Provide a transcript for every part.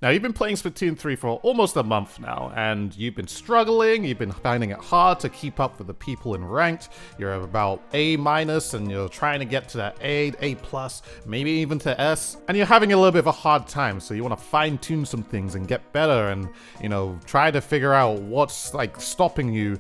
Now, you've been playing Splatoon 3 for almost a month now, and you've been struggling, you've been finding it hard to keep up with the people in ranked. You're about A-, and you're trying to get to that A+, maybe even to S, and you're having a little bit of a hard time, so you want to fine-tune some things and get better and, you know, try to figure out what's, like, stopping you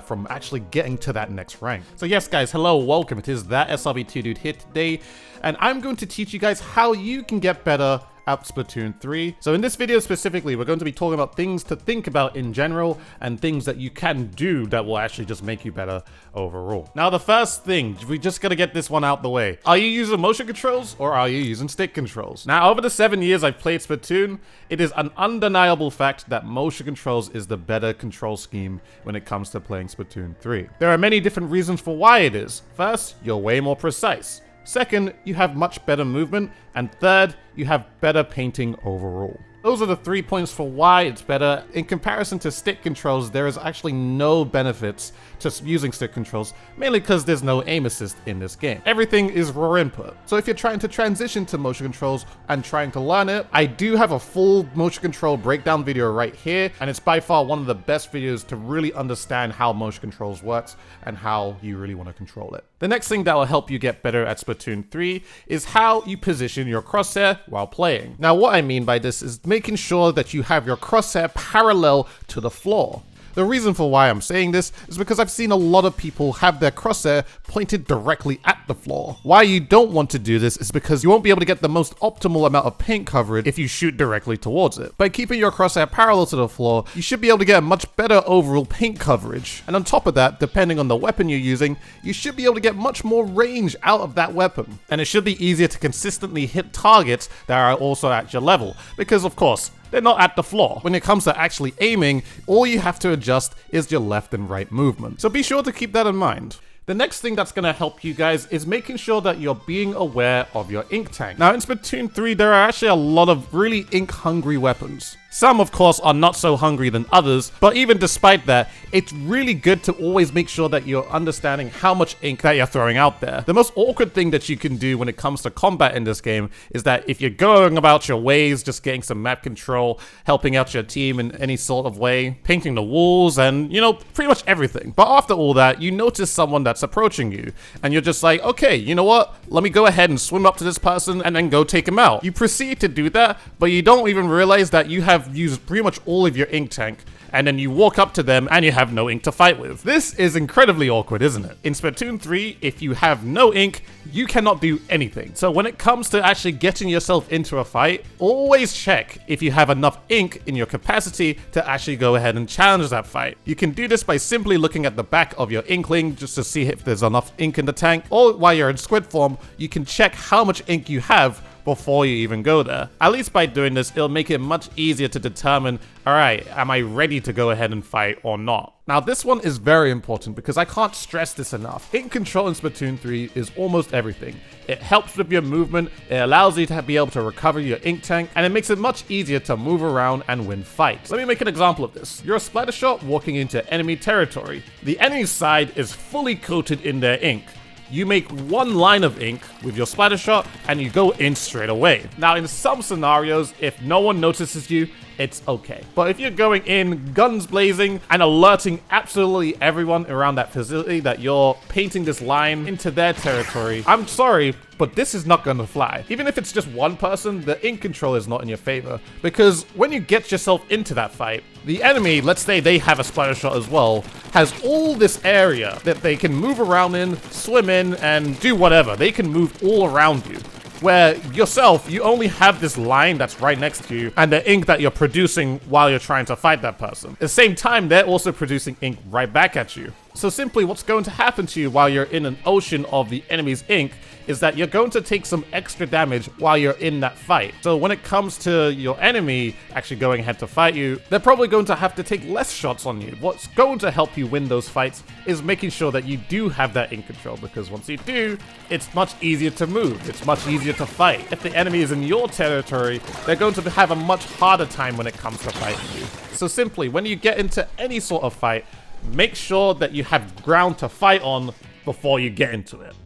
from actually getting to that next rank. So yes, guys, hello, welcome. It is that SRB2 dude here today, and I'm going to teach you guys how you can get better at Splatoon 3. So in this video specifically, we're going to be talking about things to think about in general and things that you can do that will actually just make you better overall. Now, the first thing, we just gotta get this one out the way. Are you using motion controls or are you using stick controls? Now, over the 7 years I've played Splatoon, it is an undeniable fact that motion controls is the better control scheme when it comes to playing Splatoon 3. There are many different reasons for why it is. First, you're way more precise. Second, you have much better movement, and third, you have better painting overall. Those are the 3 points for why it's better. In comparison to stick controls, there is actually no benefits to using stick controls, mainly because there's no aim assist in this game. Everything is raw input. So if you're trying to transition to motion controls and trying to learn it, I do have a full motion control breakdown video right here, and it's by far one of the best videos to really understand how motion controls works and how you really want to control it. The next thing that will help you get better at Splatoon 3 is how you position your crosshair while playing. Now, what I mean by this is making sure that you have your crosshair parallel to the floor. The reason for why I'm saying this is because I've seen a lot of people have their crosshair pointed directly at the floor. Why you don't want to do this is because you won't be able to get the most optimal amount of paint coverage if you shoot directly towards it. By keeping your crosshair parallel to the floor, you should be able to get a much better overall paint coverage. And on top of that, depending on the weapon you're using, you should be able to get much more range out of that weapon. And it should be easier to consistently hit targets that are also at your level. Because of course, they're not at the floor. When it comes to actually aiming, all you have to adjust is your left and right movement. So be sure to keep that in mind. The next thing that's going to help you guys is making sure that you're being aware of your ink tank. Now, in Splatoon 3, there are actually a lot of really ink-hungry weapons. Some, of course, are not so hungry than others, but even despite that, it's really good to always make sure that you're understanding how much ink that you're throwing out there. The most awkward thing that you can do when it comes to combat in this game is that if you're going about your ways, just getting some map control, helping out your team in any sort of way, painting the walls, and, you know, pretty much everything. But after all that, you notice someone that's approaching you, and you're just like, okay, you know what? Let me go ahead and swim up to this person and then go take him out. You proceed to do that, but you don't even realize that you have used pretty much all of your ink tank, and then you walk up to them and you have no ink to fight with. This is incredibly awkward, isn't it? In Splatoon 3, if you have no ink, you cannot do anything. So when it comes to actually getting yourself into a fight, always check if you have enough ink in your capacity to actually go ahead and challenge that fight. You can do this by simply looking at the back of your inkling just to see if there's enough ink in the tank, or while you're in squid form, you can check how much ink you have before you even go there. At least by doing this, it'll make it much easier to determine, alright, am I ready to go ahead and fight or not? Now, this one is very important because I can't stress this enough. Ink control in Splatoon 3 is almost everything. It helps with your movement, it allows you to be able to recover your ink tank, and it makes it much easier to move around and win fights. Let me make an example of this. You're a splatter shot walking into enemy territory. The enemy side is fully coated in their ink. You make one line of ink with your splatter shot and you go in straight away. Now, in some scenarios, if no one notices you, it's okay. But if you're going in guns blazing and alerting absolutely everyone around that facility that you're painting this line into their territory, I'm sorry, but this is not gonna fly. Even if it's just one person, the ink control is not in your favor. Because when you get yourself into that fight, the enemy, let's say they have a splatter shot as well, has all this area that they can move around in, swim in, and do whatever. They can move all around you. Where yourself, you only have this line that's right next to you and the ink that you're producing while you're trying to fight that person. At the same time, they're also producing ink right back at you. So simply what's going to happen to you while you're in an ocean of the enemy's ink is that you're going to take some extra damage while you're in that fight. So when it comes to your enemy actually going ahead to fight you, they're probably going to have to take less shots on you. What's going to help you win those fights is making sure that you do have that ink control, because once you do, it's much easier to move. It's much easier to fight. If the enemy is in your territory, they're going to have a much harder time when it comes to fighting you. So simply, when you get into any sort of fight, make sure that you have ground to fight on before you get into it.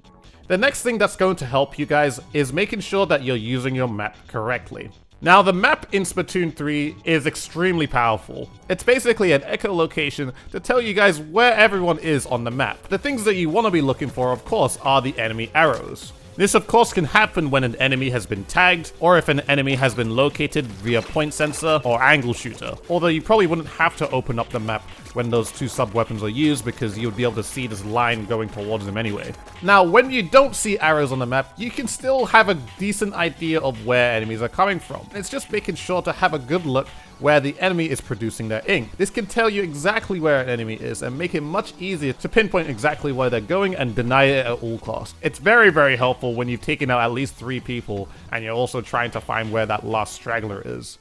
The next thing that's going to help you guys is making sure that you're using your map correctly. Now, the map in Splatoon 3 is extremely powerful. It's basically an echolocation to tell you guys where everyone is on the map. The things that you want to be looking for, of course, are the enemy arrows. This of course can happen when an enemy has been tagged, or if an enemy has been located via point sensor or angle shooter. Although you probably wouldn't have to open up the map when those two sub-weapons are used, because you would be able to see this line going towards them anyway. Now, when you don't see arrows on the map, you can still have a decent idea of where enemies are coming from. It's just making sure to have a good look where the enemy is producing their ink. This can tell you exactly where an enemy is and make it much easier to pinpoint exactly where they're going and deny it at all costs. It's very, very helpful when you've taken out at least 3 people and you're also trying to find where that last straggler is.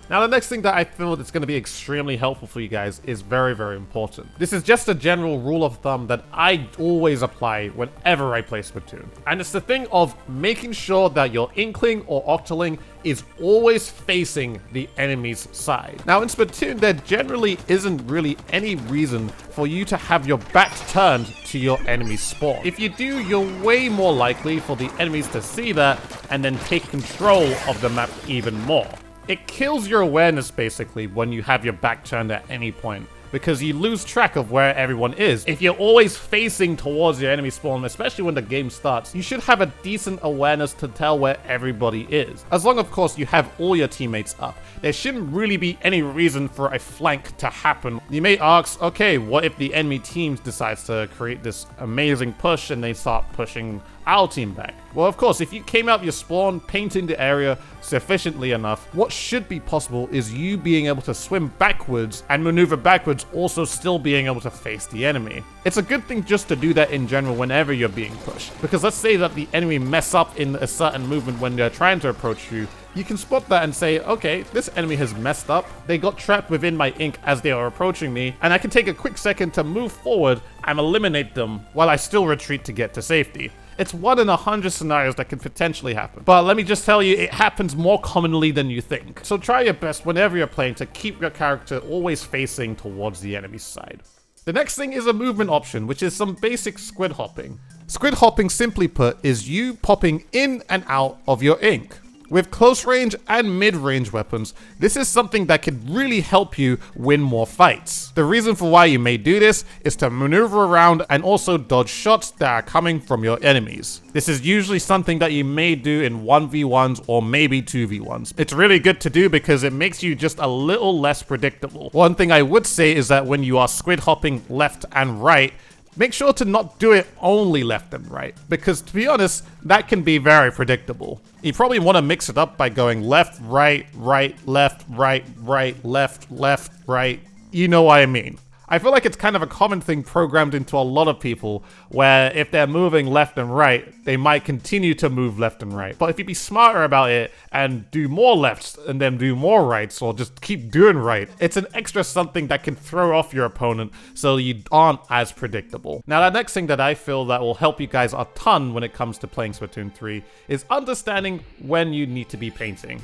Now, the next thing that I feel that's going to be extremely helpful for you guys is very, very important. This is just a general rule of thumb that I always apply whenever I play Splatoon. And it's the thing of making sure that your Inkling or Octoling is always facing the enemy's side. Now, in Splatoon, there generally isn't really any reason for you to have your back turned to your enemy's spawn. If you do, you're way more likely for the enemies to see that and then take control of the map even more. It kills your awareness, basically, when you have your back turned at any point, because you lose track of where everyone is. If you're always facing towards your enemy spawn, especially when the game starts, you should have a decent awareness to tell where everybody is. As long, of course, you have all your teammates up. There shouldn't really be any reason for a flank to happen. You may ask, okay, what if the enemy team decides to create this amazing push and they start pushing our team back? Well, of course, if you came out your spawn, painting the area sufficiently enough, what should be possible is you being able to swim backwards and maneuver backwards, also still being able to face the enemy. It's a good thing just to do that in general whenever you're being pushed, because let's say that the enemy mess up in a certain movement when they're trying to approach you. You can spot that and say, okay, this enemy has messed up. They got trapped within my ink as they are approaching me, and I can take a quick second to move forward and eliminate them while I still retreat to get to safety. It's 1 in 100 scenarios that can potentially happen. But let me just tell you, it happens more commonly than you think. So try your best whenever you're playing to keep your character always facing towards the enemy's side. The next thing is a movement option, which is some basic squid hopping. Squid hopping, simply put, is you popping in and out of your ink. With close range and mid-range weapons, this is something that can really help you win more fights. The reason for why you may do this is to maneuver around and also dodge shots that are coming from your enemies. This is usually something that you may do in 1v1s or maybe 2v1s. It's really good to do because it makes you just a little less predictable. One thing I would say is that when you are squid hopping left and right, make sure to not do it only left and right, because to be honest, that can be very predictable. You probably want to mix it up by going left, right, right, left, right, right, left, left, right. You know what I mean. I feel like it's kind of a common thing programmed into a lot of people, where if they're moving left and right, they might continue to move left and right. But if you be smarter about it and do more lefts and then do more rights, or just keep doing right, it's an extra something that can throw off your opponent so you aren't as predictable. Now, the next thing that I feel that will help you guys a ton when it comes to playing Splatoon 3 is understanding when you need to be painting.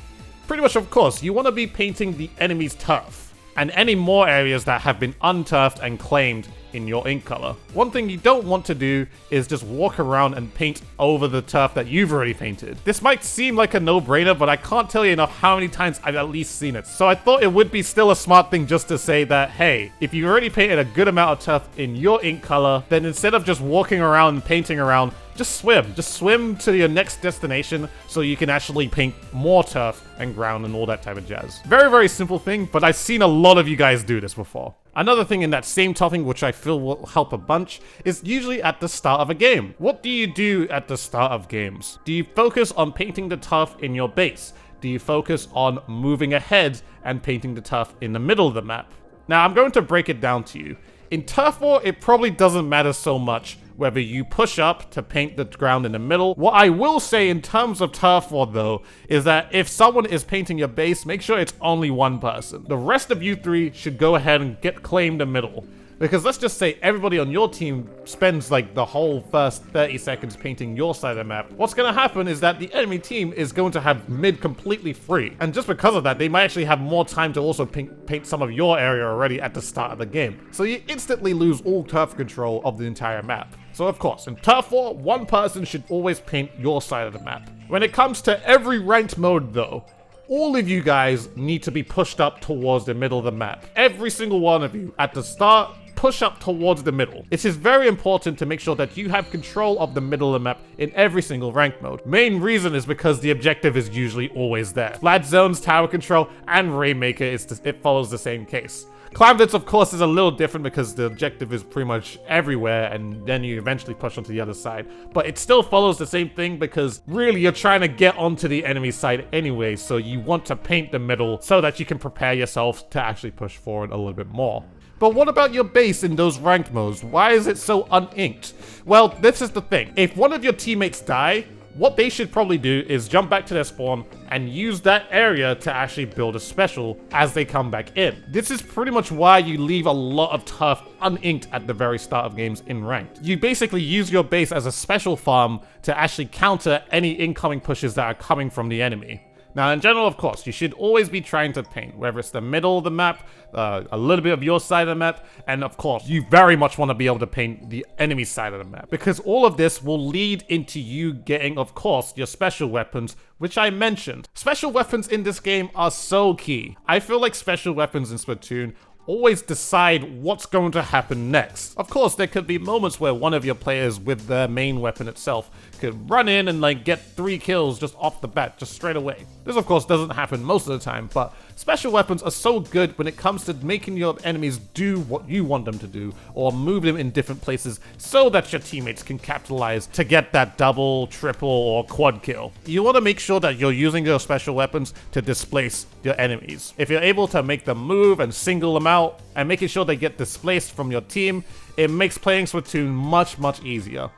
Pretty much, of course, you want to be painting the enemy's turf and any more areas that have been unturfed and claimed in your ink color. One thing you don't want to do is just walk around and paint over the turf that you've already painted. This might seem like a no-brainer, but I can't tell you enough how many times I've at least seen it. So I thought it would be still a smart thing just to say that, hey, if you've already painted a good amount of turf in your ink color, then instead of just walking around and painting around, just swim. Just swim to your next destination so you can actually paint more turf and ground and all that type of jazz. Very, very simple thing, but I've seen a lot of you guys do this before. Another thing in that same topic, which I feel will help a bunch, is usually at the start of a game. What do you do at the start of games? Do you focus on painting the turf in your base? Do you focus on moving ahead and painting the turf in the middle of the map? Now, I'm going to break it down to you. In Turf War, it probably doesn't matter so much whether you push up to paint the ground in the middle. What I will say in terms of Turf War, though, is that if someone is painting your base, make sure it's only one person. The rest of you three should go ahead and get claimed the middle. Because let's just say everybody on your team spends like the whole first 30 seconds painting your side of the map. What's going to happen is that the enemy team is going to have mid completely free. And just because of that, they might actually have more time to also paint some of your area already at the start of the game. So you instantly lose all turf control of the entire map. So of course, in Turf War, one person should always paint your side of the map. When it comes to every ranked mode though, all of you guys need to be pushed up towards the middle of the map. Every single one of you at the start, push up towards the middle. It is very important to make sure that you have control of the middle of the map in every single rank mode. Main reason is because the objective is usually always there. Flat zones, tower control, and Rainmaker, it follows the same case. Climb Blitz, of course, is a little different because the objective is pretty much everywhere and then you eventually push onto the other side. But it still follows the same thing because really you're trying to get onto the enemy side anyway, so you want to paint the middle so that you can prepare yourself to actually push forward a little bit more. But what about your base in those ranked modes? Why is it so uninked? Well, this is the thing. If one of your teammates die, what they should probably do is jump back to their spawn and use that area to actually build a special as they come back in. This is pretty much why you leave a lot of turf uninked at the very start of games in ranked. You basically use your base as a special farm to actually counter any incoming pushes that are coming from the enemy. Now, in general, of course, you should always be trying to paint, whether it's the middle of the map, a little bit of your side of the map, and of course, you very much want to be able to paint the enemy side of the map, because all of this will lead into you getting, of course, your special weapons, which I mentioned. Special weapons in this game are so key. I feel like special weapons in Splatoon always decide what's going to happen next. Of course, there could be moments where one of your players with their main weapon itself could run in and like get 3 kills just off the bat, just straight away. This of course doesn't happen most of the time, but special weapons are so good when it comes to making your enemies do what you want them to do, or move them in different places so that your teammates can capitalize to get that double, triple, or quad kill. You want to make sure that you're using your special weapons to displace your enemies. If you're able to make them move and single them out, and making sure they get displaced from your team, it makes playing Splatoon much easier.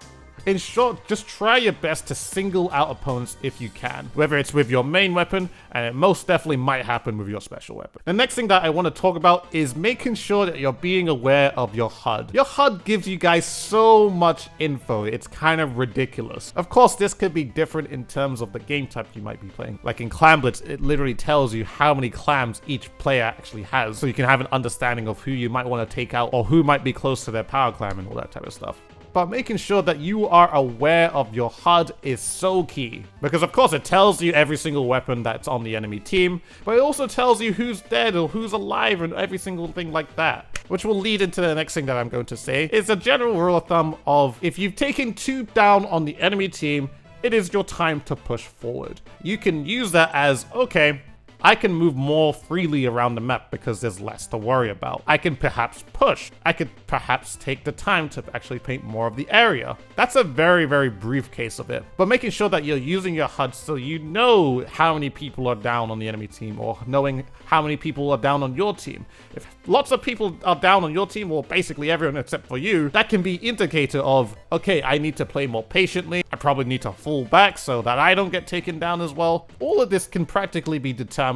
In short, just try your best to single out opponents if you can, whether it's with your main weapon, and it most definitely might happen with your special weapon. The next thing that I want to talk about is making sure that you're being aware of your HUD. Your HUD gives you guys so much info, it's kind of ridiculous. Of course, this could be different in terms of the game type you might be playing. Like in Clam Blitz, it literally tells you how many clams each player actually has, so you can have an understanding of who you might want to take out or who might be close to their power clam and all that type of stuff. But making sure that you are aware of your HUD is so key. Because of course it tells you every single weapon that's on the enemy team, but it also tells you who's dead or who's alive and every single thing like that. Which will lead into the next thing that I'm going to say. It's a general rule of thumb of if you've taken 2 down on the enemy team, it is your time to push forward. You can use that as, okay, I can move more freely around the map because there's less to worry about. I can perhaps push. I could perhaps take the time to actually paint more of the area. That's a very brief case of it. But making sure that you're using your HUD so you know how many people are down on the enemy team, or knowing how many people are down on your team. If lots of people are down on your team, or basically everyone except for you, that can be indicator of, okay, I need to play more patiently. I probably need to fall back so that I don't get taken down as well. All of this can practically be determined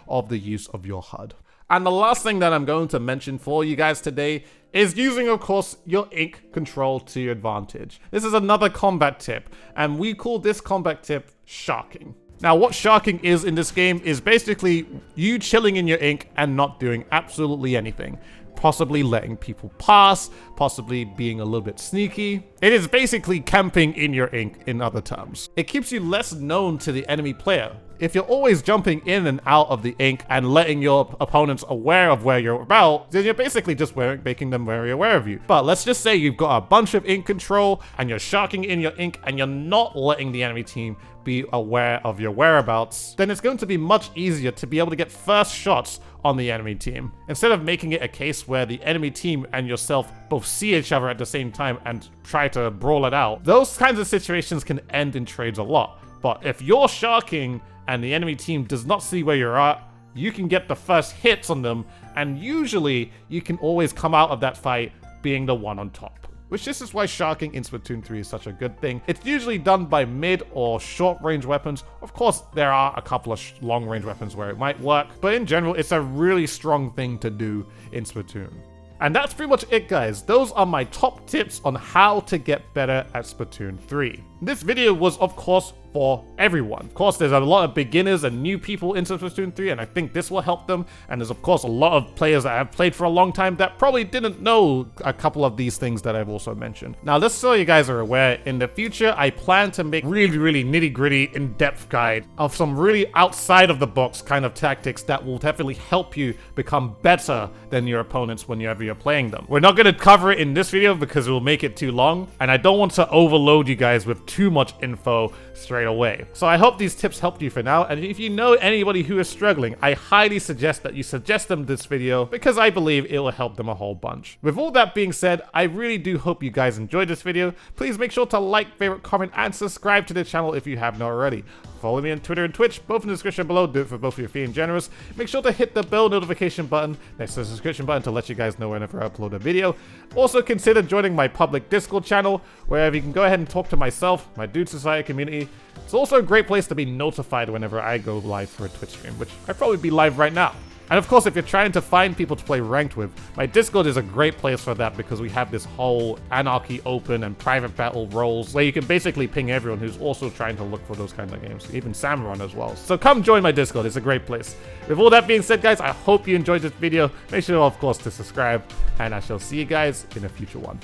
of the use of your HUD. And the last thing that I'm going to mention for you guys today is using, of course, your ink control to your advantage. This is another combat tip, and we call this combat tip sharking. Now, what sharking is in this game is basically you chilling in your ink and not doing absolutely anything. Possibly letting people pass, possibly being a little bit sneaky. It is basically camping in your ink, in other terms. It keeps you less known to the enemy player. If you're always jumping in and out of the ink and letting your opponents aware of where you're about, then you're basically just making them very aware of you. But let's just say you've got a bunch of ink control and you're sharking in your ink and you're not letting the enemy team be aware of your whereabouts, then it's going to be much easier to be able to get first shots on the enemy team. Instead of making it a case where the enemy team and yourself both see each other at the same time and try to brawl it out, those kinds of situations can end in trades a lot. But if you're sharking and the enemy team does not see where you're at, you can get the first hits on them, and usually you can always come out of that fight being the one on top. Which this is why sharking in Splatoon 3 is such a good thing. It's usually done by mid or short range weapons. Of course, there are a couple of long range weapons where it might work, but in general, it's a really strong thing to do in Splatoon. And that's pretty much it, guys. Those are my top tips on how to get better at Splatoon 3. This video was, of course, for everyone. Of course, there's a lot of beginners and new people into Splatoon 3, and I think this will help them. And there's of course a lot of players that have played for a long time that probably didn't know a couple of these things that I've also mentioned. Now, just so you guys are aware, in the future, I plan to make really nitty-gritty, in-depth guide of some really outside of the box kind of tactics that will definitely help you become better than your opponents whenever you're playing them. We're not going to cover it in this video because it will make it too long, and I don't want to overload you guys with too much info straight away. So I hope these tips helped you for now, and if you know anybody who is struggling, I highly suggest that you suggest them this video because I believe it will help them a whole bunch. With all that being said, I really do hope you guys enjoyed this video. Please make sure to like, favorite, comment, and subscribe to the channel if you have not already. Follow me on Twitter and Twitch, both in the description below. Do it for both of you feeling generous. Make sure to hit the bell notification button next to the subscription button to let you guys know whenever I upload a video. Also consider joining my public Discord channel, where you can go ahead and talk to myself, my Dude Society community. It's also a great place to be notified whenever I go live for a Twitch stream, which I'd probably be live right now. And of course, if you're trying to find people to play ranked with, my Discord is a great place for that because we have this whole anarchy open and private battle roles where you can basically ping everyone who's also trying to look for those kinds of games, even Samron as well. So come join my Discord, it's a great place. With all that being said, guys, I hope you enjoyed this video. Make sure, of course, to subscribe, and I shall see you guys in a future one.